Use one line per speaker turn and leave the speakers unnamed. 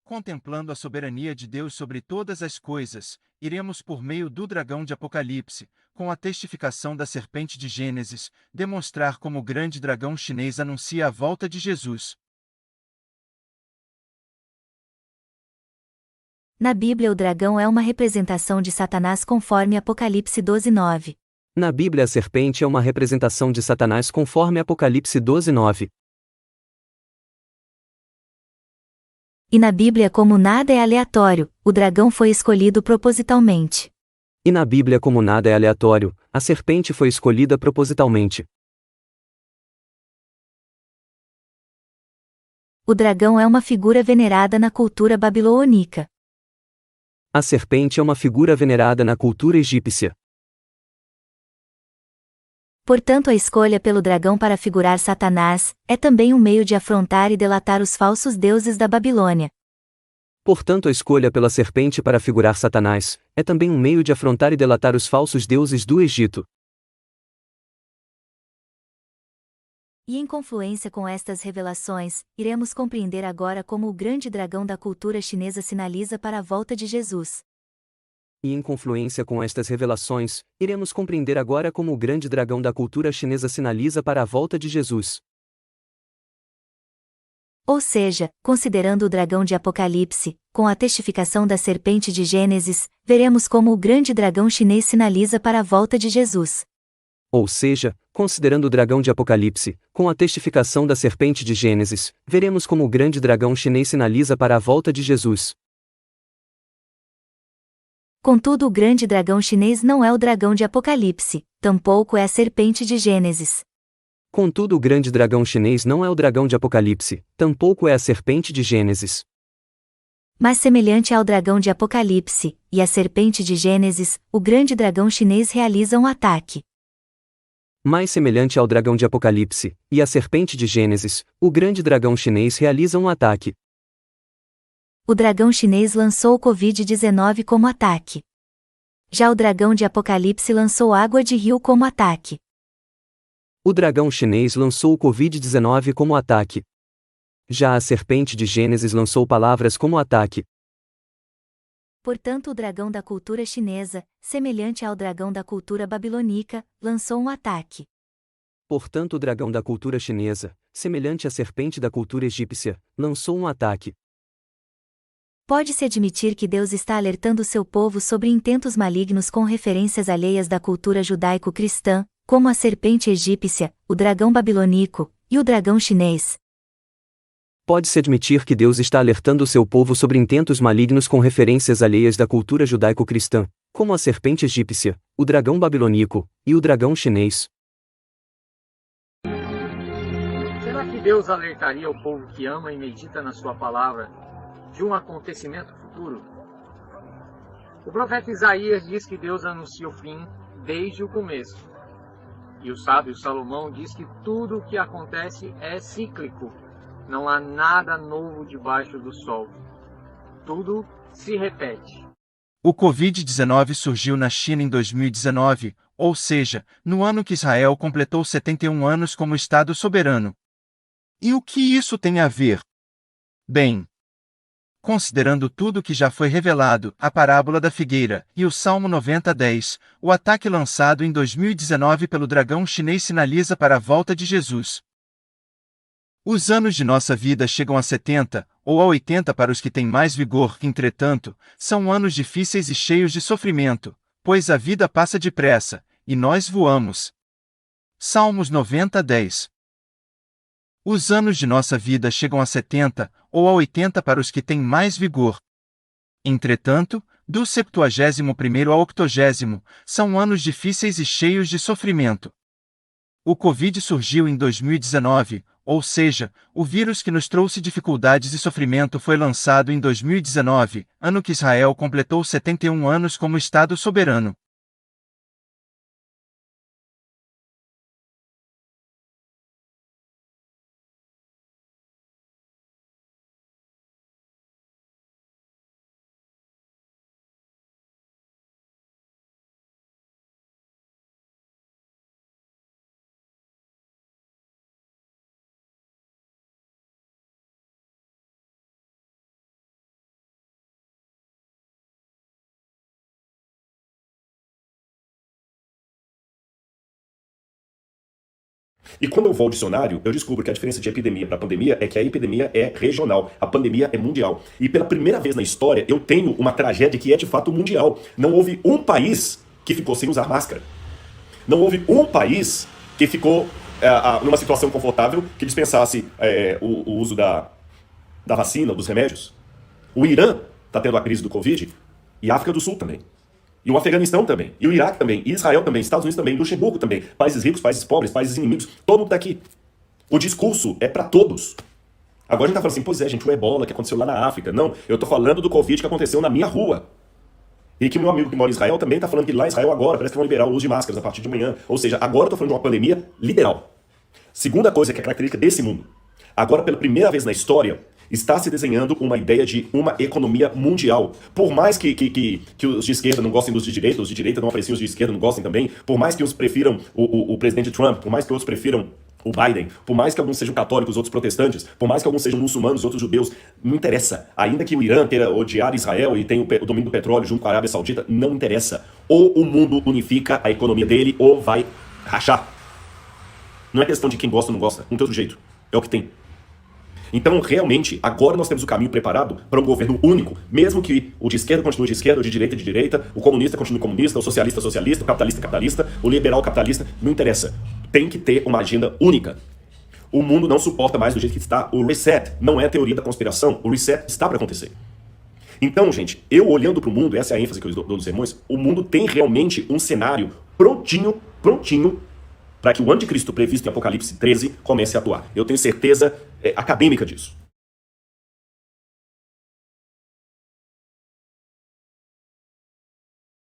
Contemplando a soberania de Deus sobre todas as coisas, iremos por meio do dragão de Apocalipse, com a testificação da serpente de Gênesis, demonstrar como o grande dragão chinês anuncia a volta de Jesus.
Na Bíblia, o dragão é uma representação de Satanás conforme Apocalipse 12:9.
Na Bíblia, a serpente é uma representação de Satanás conforme Apocalipse 12:9.
E na Bíblia, como nada é aleatório, o dragão foi escolhido propositalmente.
E na Bíblia, como nada é aleatório, a serpente foi escolhida propositalmente.
O dragão é uma figura venerada na cultura babilônica.
A serpente é uma figura venerada na cultura egípcia.
Portanto, a escolha pelo dragão para figurar Satanás é também um meio de afrontar e delatar os falsos deuses da Babilônia.
Portanto, a escolha pela serpente para figurar Satanás é também um meio de afrontar e delatar os falsos deuses do Egito.
E em confluência com estas revelações, iremos compreender agora como o grande dragão da cultura chinesa sinaliza para a volta de Jesus.
E em confluência com estas revelações, iremos compreender agora como o grande dragão da cultura chinesa sinaliza para a volta de Jesus.
Ou seja, considerando o dragão de Apocalipse, com a testificação da serpente de Gênesis, veremos como o grande dragão chinês sinaliza para a volta de Jesus.
Ou seja, considerando o dragão de Apocalipse, com a testificação da serpente de Gênesis, veremos como o grande dragão chinês sinaliza para a volta de Jesus.
Contudo, o grande dragão chinês não é o dragão de Apocalipse, tampouco é a serpente de Gênesis.
Contudo, o grande dragão chinês não é o dragão de Apocalipse, tampouco é a serpente de Gênesis.
Mas semelhante ao dragão de Apocalipse e à serpente de Gênesis, o grande dragão chinês realiza um ataque.
Mais semelhante ao dragão de Apocalipse e à serpente de Gênesis, o grande dragão chinês realiza um ataque.
O dragão chinês lançou o Covid-19 como ataque. Já o dragão de Apocalipse lançou água de rio como ataque.
O dragão chinês lançou o Covid-19 como ataque. Já a serpente de Gênesis lançou palavras como ataque.
Portanto, o dragão da cultura chinesa, semelhante ao dragão da cultura babilônica, lançou um ataque.
Portanto, o dragão da cultura chinesa, semelhante à serpente da cultura egípcia, lançou um ataque.
Pode-se admitir que Deus está alertando seu povo sobre intentos malignos com referências alheias da cultura judaico-cristã, como a serpente egípcia, o dragão babilônico e o dragão chinês.
Pode-se admitir que Deus está alertando seu povo sobre intentos malignos com referências alheias da cultura judaico-cristã, como a serpente egípcia, o dragão babilônico e o dragão chinês.
Será que Deus alertaria o povo que ama e medita na sua palavra de um acontecimento futuro? O profeta Isaías diz que Deus anuncia o fim desde o começo. E o sábio Salomão diz que tudo o que acontece é cíclico. Não há nada novo debaixo do sol. Tudo se repete.
O Covid-19 surgiu na China em 2019, ou seja, no ano que Israel completou 71 anos como Estado soberano. E o que isso tem a ver? Bem, considerando tudo que já foi revelado, a parábola da figueira e o Salmo 90:10, o ataque lançado em 2019 pelo dragão chinês sinaliza para a volta de Jesus. Os anos de nossa vida chegam a 70, ou a 80 para os que têm mais vigor, entretanto, são anos difíceis e cheios de sofrimento, pois a vida passa depressa, e nós voamos. Salmos 90:10. Os anos de nossa vida chegam a 70, ou a 80 para os que têm mais vigor. Entretanto, do 71º ao 80º, são anos difíceis e cheios de sofrimento. O Covid surgiu em 2019, ou seja, o vírus que nos trouxe dificuldades e sofrimento foi lançado em 2019, ano que Israel completou 71 anos como Estado soberano.
E quando eu vou ao dicionário, eu descubro que a diferença de epidemia para pandemia é que a epidemia é regional, a pandemia é mundial. E pela primeira vez na história, eu tenho uma tragédia que é de fato mundial. Não houve um país que ficou sem usar máscara. Não houve um país que ficou numa situação confortável que dispensasse o uso da vacina, dos remédios. O Irã está tendo a crise do Covid e a África do Sul também. E o Afeganistão também, e o Iraque também, e Israel também, Estados Unidos também, Luxemburgo também, países ricos, países pobres, países inimigos, todo mundo está aqui. O discurso é para todos. Agora a gente tá falando assim, pois é, gente, o ebola que aconteceu lá na África. Não, eu tô falando do Covid que aconteceu na minha rua. E que o meu amigo que mora em Israel também tá falando que lá em Israel agora parece que vão liberar o uso de máscaras a partir de amanhã. Ou seja, agora eu tô falando de uma pandemia literal. Segunda coisa que é característica desse mundo. Agora, pela primeira vez na história, está se desenhando uma ideia de uma economia mundial. Por mais que os de esquerda não gostem dos de direita, os de direita não apreciam os de esquerda, não gostem também, por mais que uns prefiram o presidente Trump, por mais que outros prefiram o Biden, por mais que alguns sejam católicos, outros protestantes, por mais que alguns sejam muçulmanos, outros judeus, não interessa. Ainda que o Irã queira odiar Israel e tenha o domínio do petróleo junto com a Arábia Saudita, não interessa. Ou o mundo unifica a economia dele, ou vai rachar. Não é questão de quem gosta ou não gosta, não tem outro jeito. É o que tem. Então, realmente, agora nós temos o caminho preparado para um governo único, mesmo que o de esquerda continue de esquerda, o de direita, o comunista continue comunista, o socialista, o capitalista, capitalista, o liberal, capitalista, não interessa. Tem que ter uma agenda única. O mundo não suporta mais do jeito que está. O reset não é a teoria da conspiração, o reset está para acontecer. Então, gente, eu olhando para o mundo, essa é a ênfase que eu dou nos sermões, o mundo tem realmente um cenário prontinho, para que o anticristo previsto em Apocalipse 13 comece a atuar. Eu tenho certeza acadêmica disso.